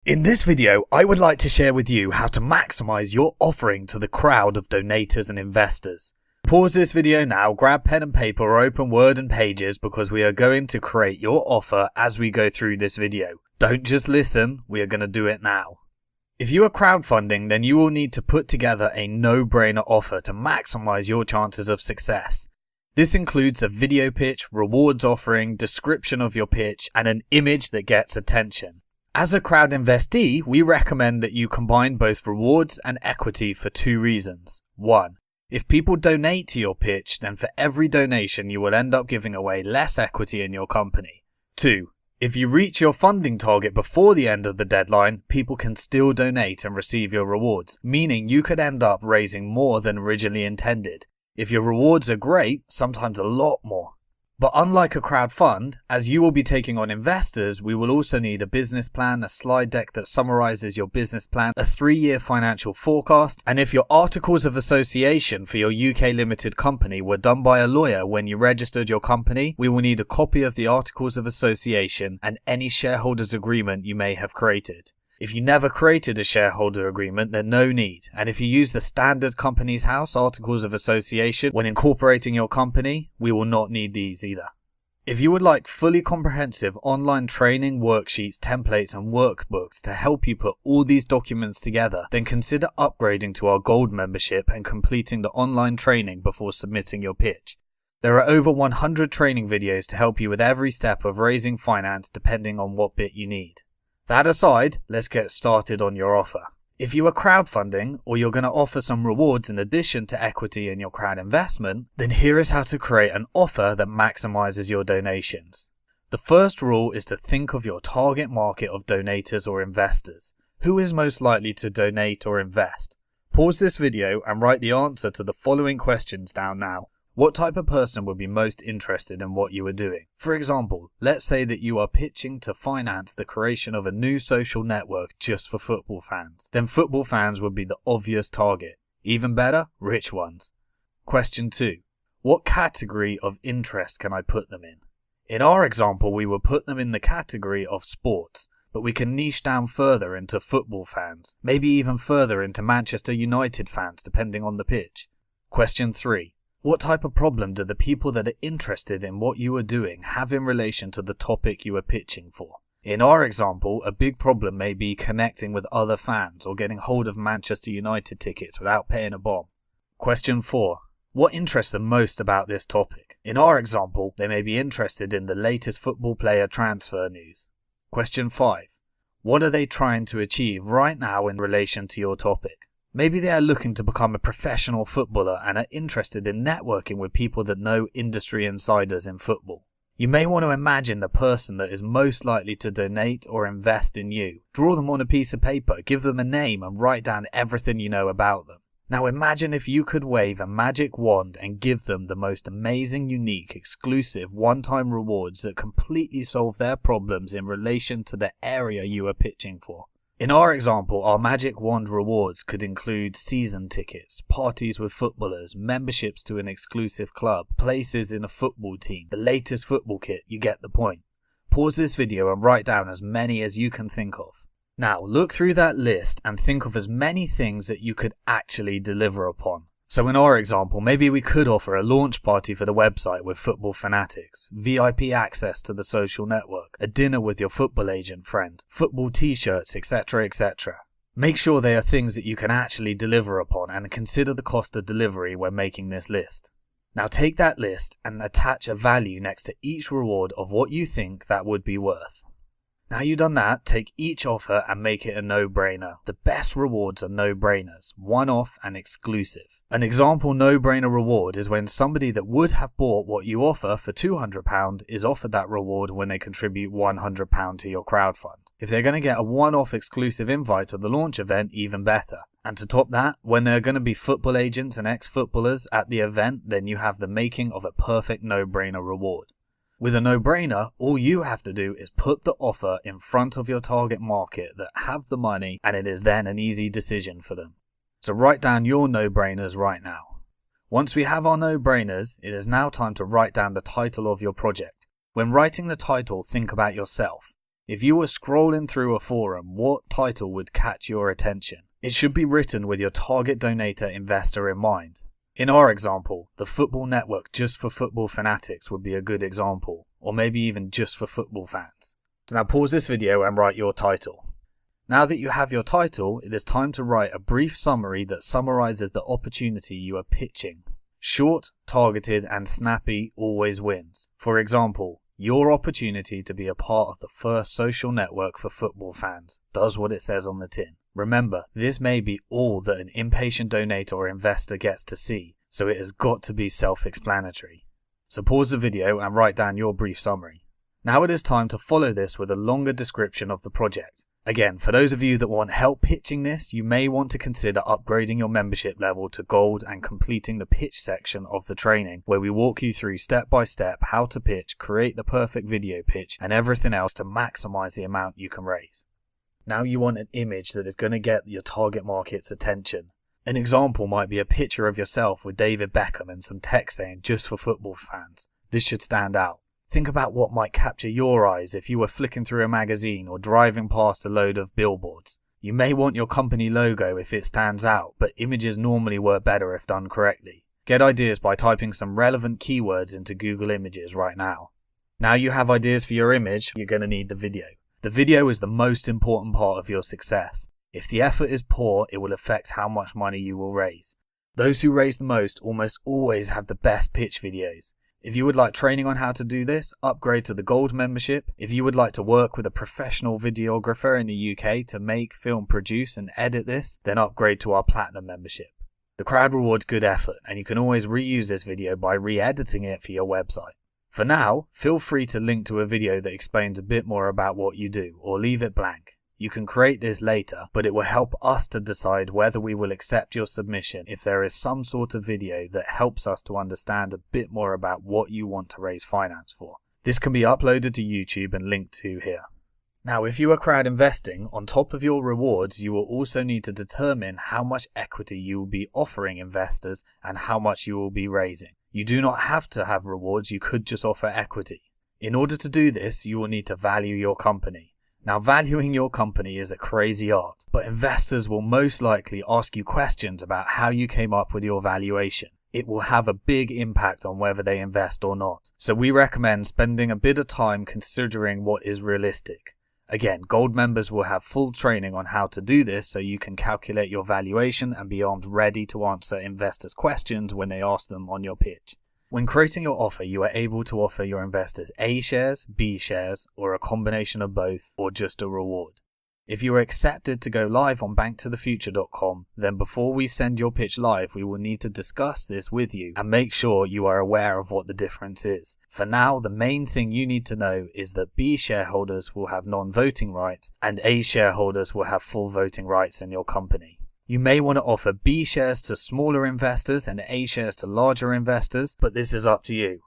In this video, I would like to share with you how to maximize your offering to the crowd of donators and investors. Pause this video now, grab pen and paper or open Word and Pages because we are going to create your offer as we go through this video. Don't just listen, we are going to do it now. If you are crowdfunding, then you will need to put together a no-brainer offer to maximize your chances of success. This includes a video pitch, rewards offering, description of your pitch, and an image that gets attention. As a crowd investee, we recommend that you combine both rewards and equity for two reasons. 1. If people donate to your pitch, then for every donation you will end up giving away less equity in your company. 2. If you reach your funding target before the end of the deadline, people can still donate and receive your rewards, meaning you could end up raising more than originally intended. If your rewards are great, sometimes a lot more. But unlike a crowd fund, as you will be taking on investors, we will also need a business plan, a slide deck that summarizes your business plan, a 3-year financial forecast, and if your articles of association for your UK limited company were done by a lawyer when you registered your company, we will need a copy of the articles of association and any shareholders agreement you may have created. If you never created a shareholder agreement, then no need. And if you use the standard Companies House Articles of Association when incorporating your company, we will not need these either. If you would like fully comprehensive online training, worksheets, templates and workbooks to help you put all these documents together, then consider upgrading to our Gold membership and completing the online training before submitting your pitch. There are over 100 training videos to help you with every step of raising finance depending on what bit you need. That aside, let's get started on your offer. If you are crowdfunding or you're going to offer some rewards in addition to equity in your crowd investment, then here is how to create an offer that maximizes your donations. The first rule is to think of your target market of donators or investors. Who is most likely to donate or invest? Pause this video and write the answer to the following questions down now. What type of person would be most interested in what you are doing? For example, let's say that you are pitching to finance the creation of a new social network just for football fans. Then football fans would be the obvious target. Even better, rich ones. Question 2. What category of interest can I put them in? In our example, we would put them in the category of sports, but we can niche down further into football fans, maybe even further into Manchester United fans depending on the pitch. Question 3. What type of problem do the people that are interested in what you are doing have in relation to the topic you are pitching for? In our example, a big problem may be connecting with other fans or getting hold of Manchester United tickets without paying a bomb. Question 4. What interests them most about this topic? In our example, they may be interested in the latest football player transfer news. Question 5. What are they trying to achieve right now in relation to your topic? Maybe they are looking to become a professional footballer and are interested in networking with people that know industry insiders in football. You may want to imagine the person that is most likely to donate or invest in you. Draw them on a piece of paper, give them a name and write down everything you know about them. Now imagine if you could wave a magic wand and give them the most amazing, unique, exclusive, one-time rewards that completely solve their problems in relation to the area you are pitching for. In our example, our magic wand rewards could include season tickets, parties with footballers, memberships to an exclusive club, places in a football team, the latest football kit, you get the point. Pause this video and write down as many as you can think of. Now look through that list and think of as many things that you could actually deliver upon. So in our example, maybe we could offer a launch party for the website with football fanatics, VIP access to the social network, a dinner with your football agent friend, football t-shirts, etc, etc. Make sure they are things that you can actually deliver upon and consider the cost of delivery when making this list. Now take that list and attach a value next to each reward of what you think that would be worth. Now you've done that, take each offer and make it a no-brainer. The best rewards are no-brainers, one-off and exclusive. An example no-brainer reward is when somebody that would have bought what you offer for £200 is offered that reward when they contribute £100 to your crowdfund. If they're going to get a one-off exclusive invite to the launch event, even better. And to top that, when there are going to be football agents and ex-footballers at the event, then you have the making of a perfect no-brainer reward. With a no-brainer, all you have to do is put the offer in front of your target market that have the money, and it is then an easy decision for them. So write down your no-brainers right now. Once we have our no-brainers, it is now time to write down the title of your project. When writing the title, think about yourself. If you were scrolling through a forum, what title would catch your attention? It should be written with your target donator investor in mind. In our example, the Football Network just for football fanatics would be a good example, or maybe even just for football fans. So now pause this video and write your title. Now that you have your title, it is time to write a brief summary that summarizes the opportunity you are pitching. Short, targeted, and snappy always wins. For example, your opportunity to be a part of the first social network for football fans does what it says on the tin. Remember, this may be all that an impatient donator or investor gets to see, so it has got to be self-explanatory. So pause the video and write down your brief summary. Now it is time to follow this with a longer description of the project. Again, for those of you that want help pitching this, you may want to consider upgrading your membership level to gold and completing the pitch section of the training, where we walk you through step by step how to pitch, create the perfect video pitch, and everything else to maximize the amount you can raise. Now you want an image that is going to get your target market's attention. An example might be a picture of yourself with David Beckham and some text saying just for football fans. This should stand out. Think about what might capture your eyes if you were flicking through a magazine or driving past a load of billboards. You may want your company logo if it stands out, but images normally work better if done correctly. Get ideas by typing some relevant keywords into Google Images right now. Now you have ideas for your image, you're going to need the video. The video is the most important part of your success. If the effort is poor, it will affect how much money you will raise. Those who raise the most almost always have the best pitch videos. If you would like training on how to do this, upgrade to the Gold membership. If you would like to work with a professional videographer in the UK to make, film, produce and edit this, then upgrade to our Platinum membership. The crowd rewards good effort, and you can always reuse this video by re-editing it for your website. For now, feel free to link to a video that explains a bit more about what you do, or leave it blank. You can create this later, but it will help us to decide whether we will accept your submission if there is some sort of video that helps us to understand a bit more about what you want to raise finance for. This can be uploaded to YouTube and linked to here. Now, if you are crowd investing, on top of your rewards, you will also need to determine how much equity you will be offering investors and how much you will be raising. You do not have to have rewards, you could just offer equity. In order to do this, you will need to value your company. Now, valuing your company is a crazy art, but investors will most likely ask you questions about how you came up with your valuation. It will have a big impact on whether they invest or not. So we recommend spending a bit of time considering what is realistic. Again, Gold members will have full training on how to do this so you can calculate your valuation and be armed ready to answer investors' questions when they ask them on your pitch. When creating your offer, you are able to offer your investors A shares, B shares, or a combination of both, or just a reward. If you are accepted to go live on BnkToTheFuture.com, then before we send your pitch live, we will need to discuss this with you and make sure you are aware of what the difference is. For now, the main thing you need to know is that B shareholders will have non-voting rights and A shareholders will have full voting rights in your company. You may want to offer B shares to smaller investors and A shares to larger investors, but this is up to you.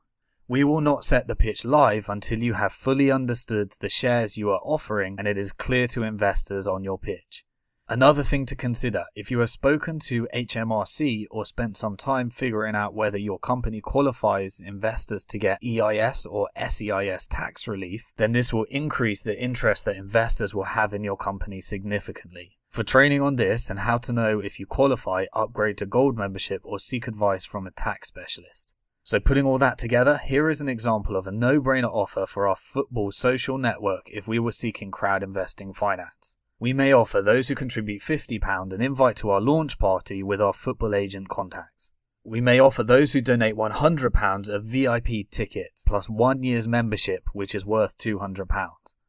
We will not set the pitch live until you have fully understood the shares you are offering and it is clear to investors on your pitch. Another thing to consider, if you have spoken to HMRC or spent some time figuring out whether your company qualifies investors to get EIS or SEIS tax relief, then this will increase the interest that investors will have in your company significantly. For training on this and how to know if you qualify, upgrade to Gold membership or seek advice from a tax specialist. So putting all that together, here is an example of a no-brainer offer for our football social network if we were seeking crowd investing finance. We may offer those who contribute £50 an invite to our launch party with our football agent contacts. We may offer those who donate £100 a VIP ticket plus 1 year's membership, which is worth £200.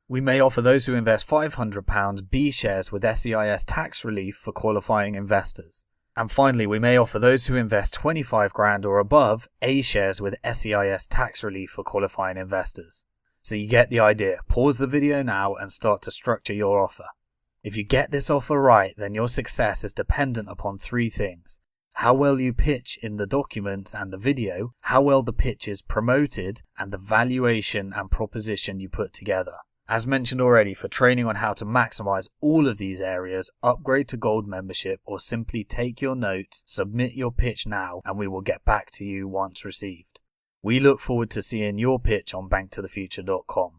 We may offer those who invest £500 B shares with SEIS tax relief for qualifying investors. And finally, we may offer those who invest 25 grand or above A shares with SEIS tax relief for qualifying investors. So you get the idea. Pause the video now and start to structure your offer. If you get this offer right, then your success is dependent upon 3 things. How well you pitch in the documents and the video, how well the pitch is promoted, and the valuation and proposition you put together. As mentioned already, for training on how to maximize all of these areas, upgrade to Gold membership or simply take your notes, submit your pitch now, and we will get back to you once received. We look forward to seeing your pitch on BnkToTheFuture.com.